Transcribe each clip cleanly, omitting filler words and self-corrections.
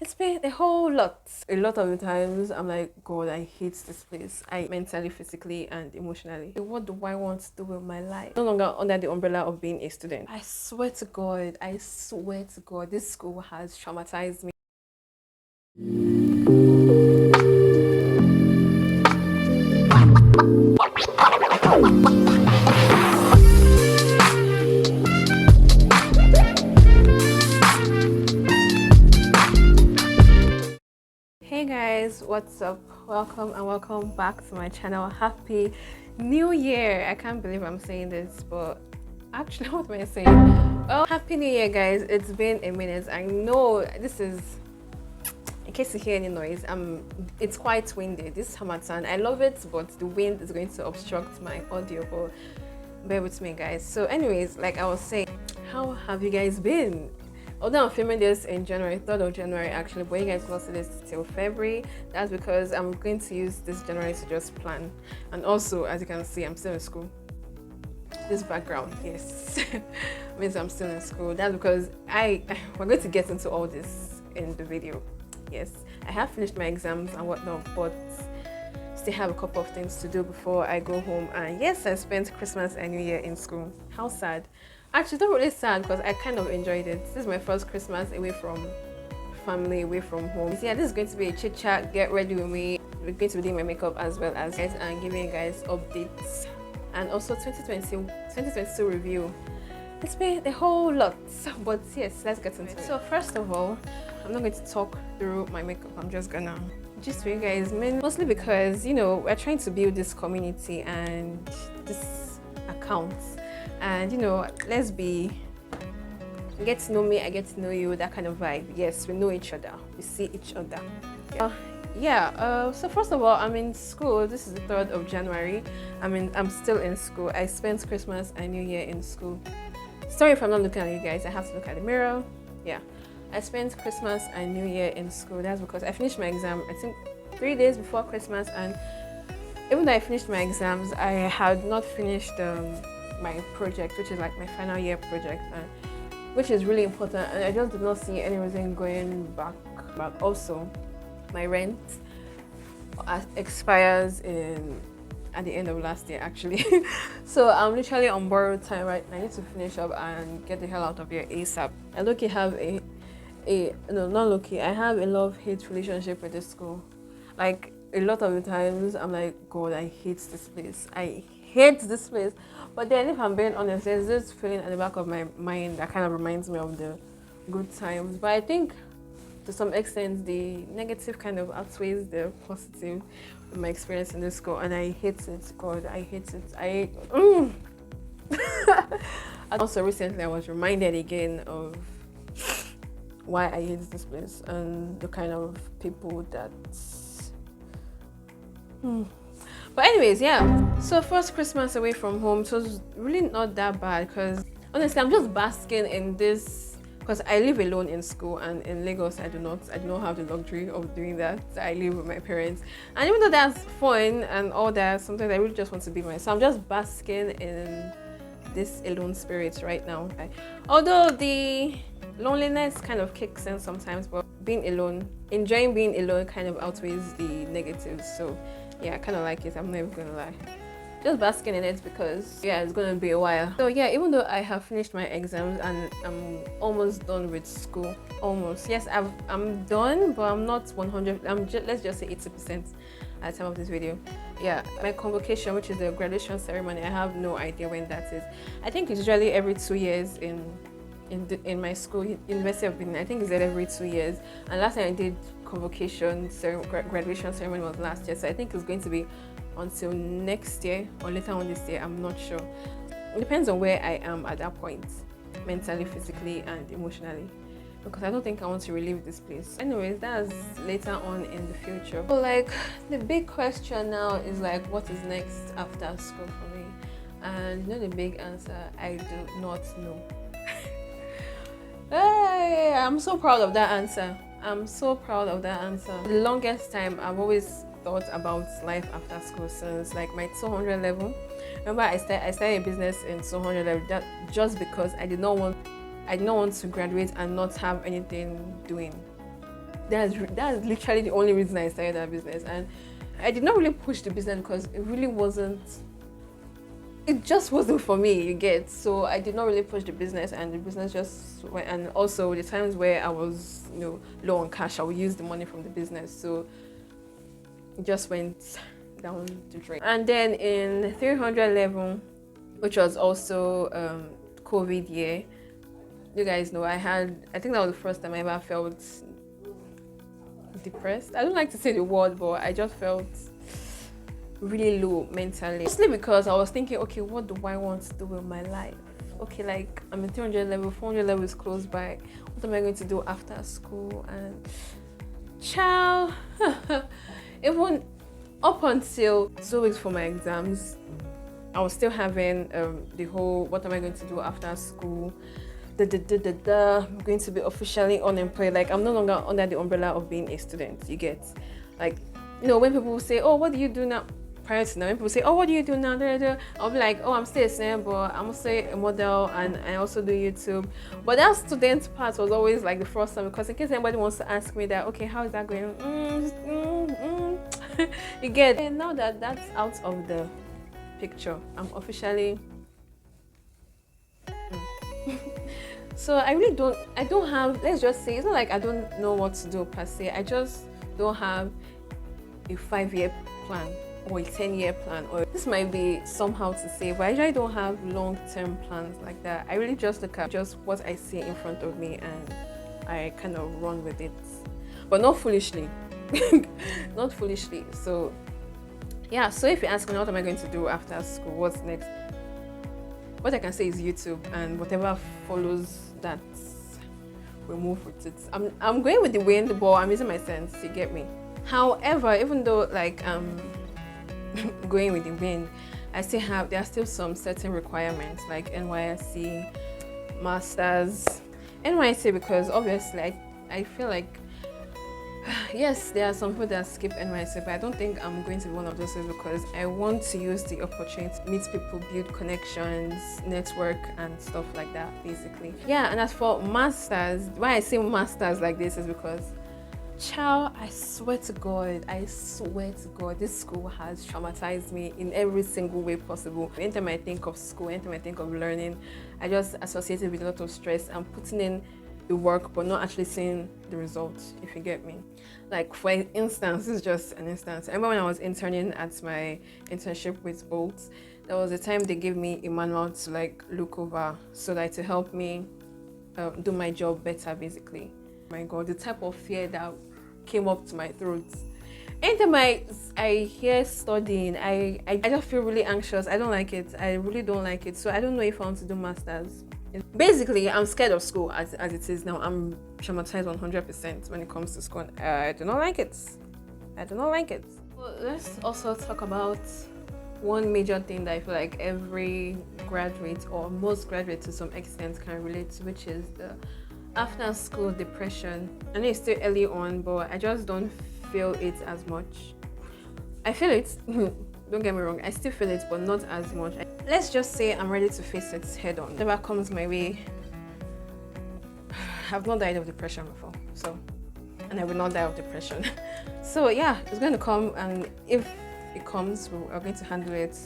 It's been a whole lot. A lot of the times I'm like, God, I hate this place. I mentally, physically, and emotionally. What do I want to do with my life? No longer under the umbrella of being a student. I swear to God, this school has traumatized me. Hey guys, what's up? Welcome and welcome back to my channel. Happy New Year! I can't believe I'm saying this, but actually, what am I saying? Well, Happy New Year, guys! It's been a minute. I know this is, in case you hear any noise, it's quite windy. This is Hamatan. I love it, but the wind is going to obstruct my audio. But bear with me, guys. So, anyways, like I was saying, how have you guys been? Although I'm filming this in January, 3rd of January actually, but you guys will see this till February. That's because I'm going to use this January to just plan. And also, as you can see, I'm still in school. This background, yes, means I'm still in school. That's because we're going to get into all this in the video. Yes, I have finished my exams and whatnot, but still have a couple of things to do before I go home. And yes, I spent Christmas and New Year in school. How sad. Actually, not really sad because I kind of enjoyed it. This is my first Christmas away from family, away from home. So yeah, this is going to be a chit chat. Get ready with me. We're going to be doing my makeup as well as guys and giving you guys updates. And also 2022 review. It's been a whole lot, but yes, let's get into it. So first of all, I'm not going to talk through my makeup. I'm just gonna just for you guys, mostly because we're trying to build this community and this account. And let's be, get to know me, I get to know you, that kind of vibe. Yes, we know each other, we see each other. So first of all, I'm in school. This is the 3rd of January. I'm still in school. I spent Christmas and New Year in school. Sorry if I'm not looking at you guys, I have to look at the mirror. Yeah, I spent Christmas and New Year in school. That's because I finished my exam, I think 3 days before Christmas, and even though I finished my exams, I had not finished my project, which is like my final year project, and which is really important, and I just did not see any reason going back. Also, my rent expires at the end of last year actually. So I'm literally on borrowed time right now. I need to finish up and get the hell out of here ASAP. I lucky have no, not lucky, I have a love-hate relationship with this school. Like, a lot of the times I'm like, God, I hate this place. I hate this place. But then if I'm being honest, there's this feeling at the back of my mind that kind of reminds me of the good times. But I think to some extent the negative kind of outweighs the positive in my experience in this school, and I hate it. God, I hate it. And also recently I was reminded again of why I hate this place and the kind of people that But anyways, yeah. So first Christmas away from home, so it was really not that bad because honestly I'm just basking in this because I live alone in school, and in Lagos I do not have the luxury of doing that. I live with my parents, and even though that's fun and all that, sometimes I really just want to be myself. I'm just basking in this alone spirit right now. Although the loneliness kind of kicks in sometimes, but being alone, enjoying being alone kind of outweighs the negatives. So yeah, I kind of like it, I'm not even gonna lie. Just basking in it because yeah, it's gonna be a while. So yeah, even though I have finished my exams and I'm almost done with school, almost. Yes, I'm done, but I'm not 100. Let's just say 80% at the time of this video. Yeah, my convocation, which is the graduation ceremony, I have no idea when that is. I think it's usually every 2 years in my school, University of Benin. I think it's every 2 years, and last time I did convocation graduation ceremony was last year, so I think it's going to be until next year or later on this year. I'm not sure. It depends on where I am at that point, mentally, physically, and emotionally, because I don't think I want to relive this place. Anyways, that's later on in the future. So like the big question now is like, what is next after school for me? And the big answer, I do not know. Hey, I'm so proud of that answer. I'm so proud of that answer. The longest time I've always thought about life after school since like my 200 level. Remember, I started a business in 200 level, that just because I did not want to graduate and not have anything doing. That's literally the only reason I started that business. And I did not really push the business because it just wasn't for me, you get. So I did not really push the business, and the business just went. And also the times where I was, low on cash, I would use the money from the business. So it just went down the drain. And then in 300 level, which was also COVID year, you guys know I think that was the first time I ever felt depressed. I don't like to say the word, but I just felt really low mentally. Mostly because I was thinking, okay, what do I want to do with my life? Okay, like I'm in 300 level, 400 level is close by. What am I going to do after school? And child, even up until 2 weeks for my exams, I was still having the whole, what am I going to do after school? I'm going to be officially unemployed. Like, I'm no longer under the umbrella of being a student, you get. Like, when people say, oh, what do you do now? Prior to now, when people say, oh, what do you do now? I'll be like, oh, I'm still a student, but I'm also a model, and I also do YouTube. But that student part was always like the first time, because in case anybody wants to ask me that, okay, how is that going? You get. And now that that's out of the picture, I'm officially so I don't have, let's just say, it's not like I don't know what to do per se. I just don't have a 5-year plan or a 10-year plan, or this might be somehow to say, but I usually don't have long-term plans like that. I really just look at just what I see in front of me and I kind of run with it, but not foolishly. Not foolishly. So yeah, so if you ask me what am I going to do after school, what's next, what I can say is YouTube, and whatever follows that, we'll move with it. I'm going with the wind, but I'm using my sense, you get me. However, even though like going with the wind, there are still some certain requirements like NYSC, masters, NYSC, because obviously I feel like yes, there are some people that skip NYSC, but I don't think I'm going to be one of those people, because I want to use the opportunity to meet people, build connections, network, and stuff like that, basically. Yeah, and as for masters, why I say masters like this is because, child, I swear to God, this school has traumatized me in every single way possible. Anytime I think of school, anytime I think of learning, I just associate it with a lot of stress and putting in the work but not actually seeing the results, if you get me. Like, for instance, this is just an instance. I remember when I was interning at my internship with Bolt, there was a time they gave me a manual to like look over, so that to help me do my job better, basically. My God, the type of fear that came up to my throat. Anytime I hear studying, I just feel really anxious. I don't like it. I really don't like it. So I don't know if I want to do masters. Basically, I'm scared of school as it is now. I'm traumatized 100% when it comes to school. I do not like it. Well, let's also talk about one major thing that I feel like every graduate, or most graduates to some extent, can relate to, which is the after school depression. I know it's still early on, but I just don't feel it as much. I feel it. Don't get me wrong, I still feel it, but not as much. Let's just say I'm ready to face it head on. Whatever comes my way. I've not died of depression before, and I will not die of depression. So yeah, it's going to come, and if it comes, we're going to handle it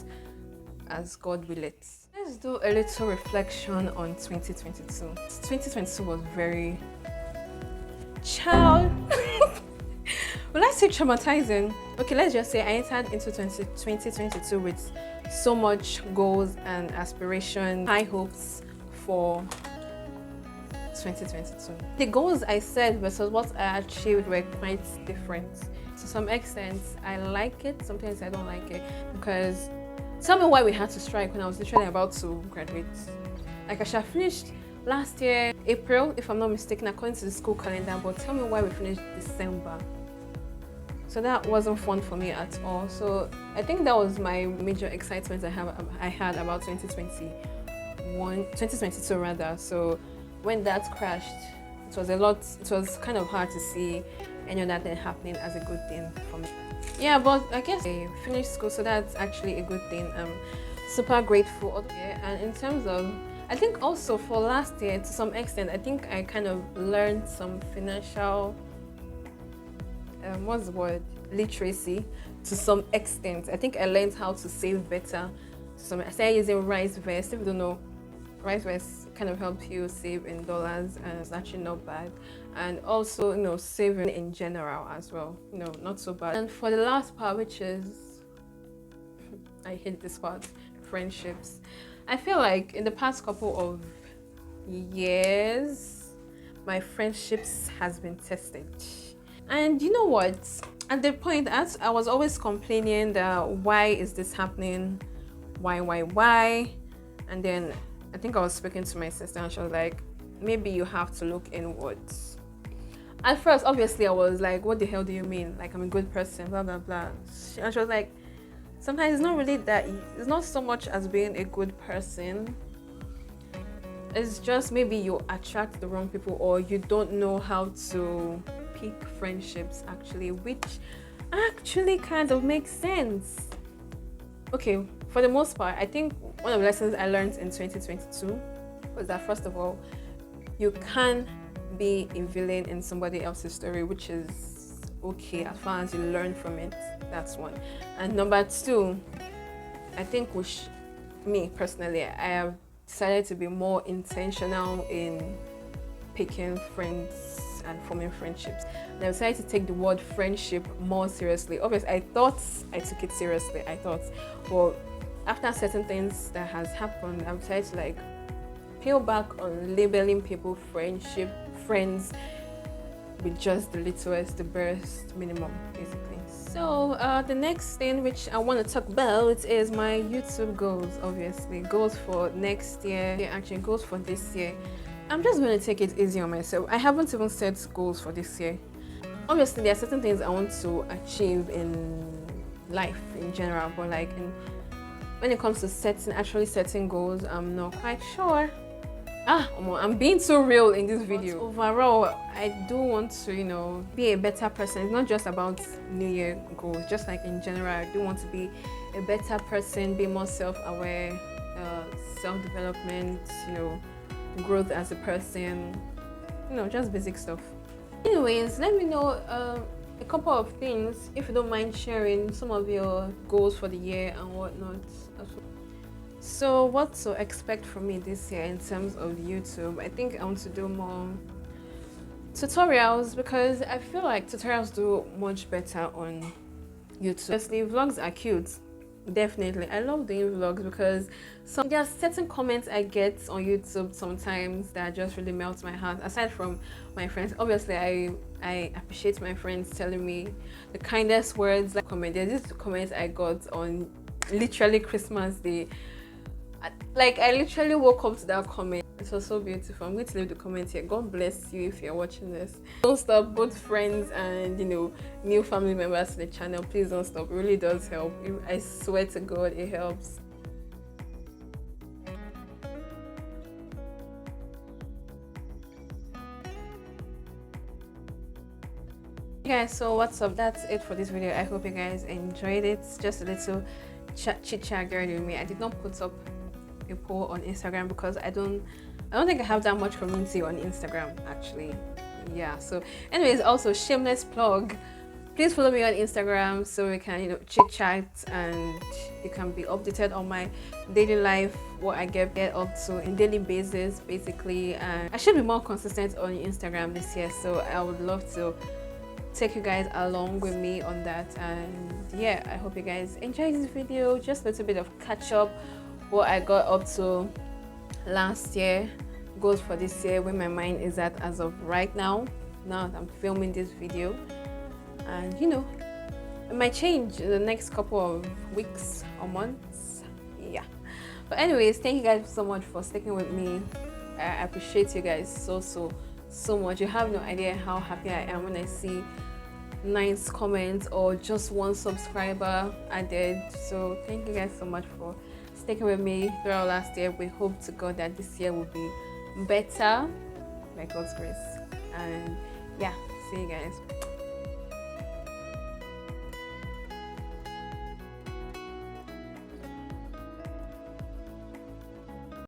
as God will it. Let's do a little reflection on 2022. 2022 was very child. Well, let's say traumatizing. Okay, let's just say I entered into 2022 with so much goals and aspirations, high hopes for 2022. The goals I set versus what I achieved were quite different. To some extent, I like it, sometimes I don't like it, because tell me why we had to strike when I was literally about to graduate. Like, I should have finished last year, April, if I'm not mistaken, according to the school calendar, but tell me why we finished December. So that wasn't fun for me at all. So I think that was my major excitement I had about 2022 rather. So when that crashed, it was kind of hard to see any of that thing happening as a good thing for me. Yeah, but I guess I finished school, so that's actually a good thing. I'm super grateful. And in terms of, I think also for last year, to some extent, I think I kind of learned some financial what's the word, literacy to some extent. I think I learned how to save better. I started using RiceVest. If you don't know, RiceVest kind of helps you save in dollars, and it's actually not bad. And also, saving in general as well, not so bad. And for the last part, which is, I hate this part, friendships. I feel like in the past couple of years, my friendships has been tested. And you know what? At the point, as I was always complaining that why is this happening? Why? And then I think I was speaking to my sister and she was like, maybe you have to look inwards. At first, obviously, I was like, what the hell do you mean? Like, I'm a good person, blah, blah, blah. And she was like, sometimes it's not really that, it's not so much as being a good person. It's just maybe you attract the wrong people, or you don't know how to pick friendships, actually, which actually kind of makes sense. Okay, for the most part, I think one of the lessons I learned in 2022 was that, first of all, you can be a villain in somebody else's story, which is okay as far as you learn from it. That's one. And number two, I think me personally, I have decided to be more intentional in picking friends and forming friendships. And I decided to take the word friendship more seriously. Obviously, I thought I took it seriously. Well, after certain things that has happened, I've decided to like peel back on labeling people friends with just the littlest, the barest minimum, basically. So the next thing which I want to talk about is my YouTube goals. Obviously, goals for next year. Actually, goals for this year. I'm just going to take it easy on myself. I haven't even set goals for this year. Obviously, there are certain things I want to achieve in life in general, but like when it comes to actually setting goals, I'm not quite sure. I'm being too real in this video. But overall, I do want to, be a better person. It's not just about New Year goals, just like in general, I do want to be a better person, be more self-aware, self-development, growth as a person, just basic stuff. Anyways, let me know a couple of things, if you don't mind sharing some of your goals for the year and whatnot as well. So what to expect from me this year in terms of YouTube? I think I want to do more tutorials, because I feel like tutorials do much better on YouTube. Honestly, vlogs are cute. Definitely, I love doing vlogs because there are certain comments I get on YouTube sometimes that just really melt my heart. Aside from my friends, obviously I appreciate my friends telling me the kindest words. Like there's this comment I got on literally Christmas Day. I literally woke up to that comment. It was so beautiful. I'm going to leave the comment here. God bless you if you're watching this. Don't stop, both friends and new family members to the channel. Please don't stop. It really does help. I swear to God, it helps. Guys, so what's up? That's it for this video. I hope you guys enjoyed it. Just a little chit chat girl with me. I did not put up a poll on Instagram because I don't think I have that much community on Instagram, actually. Yeah, so anyways, also shameless plug, please follow me on Instagram so we can chit chat and you can be updated on my daily life, what I get up to in daily basis, basically. And I should be more consistent on Instagram this year, so I would love to take you guys along with me on that. And yeah, I hope you guys enjoy this video. Just a little bit of catch up, what I got up to last year, goals for this year, where my mind is at as of right now that I'm filming this video. And it might change in the next couple of weeks or months. Yeah, but anyways, thank you guys so much for sticking with me. I appreciate you guys so much. You have no idea how happy I am when I see nice comments or just one subscriber added. So thank you guys so much for sticking with me throughout last year. We hope to God that this year will be better by God's grace. And yeah, see you guys.